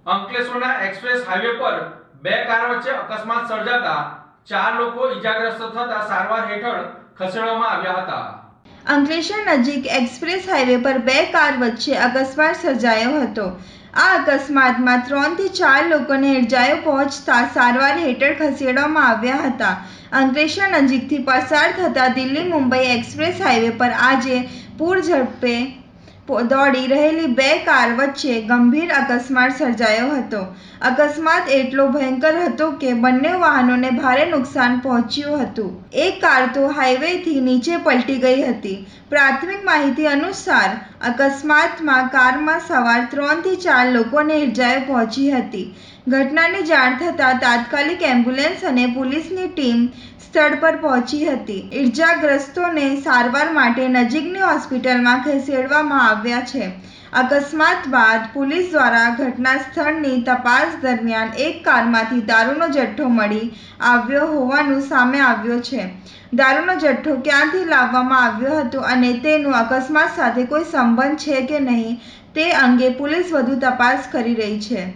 અંકલેશ્વરના express highway પર બે કાર વચ્ચે અકસ્માત સર્જાતા 4 લોકો ઈજાગ્રસ્ત થતા સારવાર હેઠળ ખસેડવામાં આવ્યા હતા. અંકલેશ્વર નજીક એક્સપ્રેસ હાઈવે પર બે કાર વચ્ચે અકસ્માત સર્જાયો હતો. આ અકસ્માતમાં 3 થી 4 લોકોને ઈજાઓ પહોંચતા સારવાર હેઠળ ખસેડવામાં આવ્યા હતા. અંકલેશ્વર નજીકથી પસાર થતા દિલ્હી મુંબઈ એક્સપ્રેસ હાઈવે પર આજે પૂર ઝડપે દોડી રહેલી બે કાર વચ્ચે ગંભીર અકસ્માત સર્જાયો હતો. અકસ્માત એટલો ભયંકર હતો કે બંને વાહનોને ભારે નુકસાન પહોંચ્યું હતું. એક કાર તો હાઈવેથી નીચે પલટી ગઈ હતી. પ્રાથમિક માહિતી અનુસાર અકસ્માતમાં કારમાં સવાર 3 થી 4 લોકોને ઈજાઓ પહોંચી હતી. ઘટનાની જાણ થતાં તાત્કાલિક એમ્બ્યુલન્સ અને પોલીસની ટીમ સ્થળ પર પહોંચી હતી. ઈજાગ્રસ્તોને સારવાર માટે નજીકની હોસ્પિટલમાં ખસેડવામાં આવ્યા છે. અકસ્માત બાદ પોલીસ દ્વારા ઘટના સ્થળની તપાસ દરમિયાન એક કારમાંથી દારૂનો જથ્થો મળી આવ્યો હોવાનું સામે આવ્યું છે. દારૂનો જથ્થો ક્યાંથી લાવવામાં આવ્યો હતો અને તેનો અકસ્માત સાથે કોઈ સંબંધ છે કે નહીં તે અંગે પોલીસ વધુ તપાસ કરી રહી છે.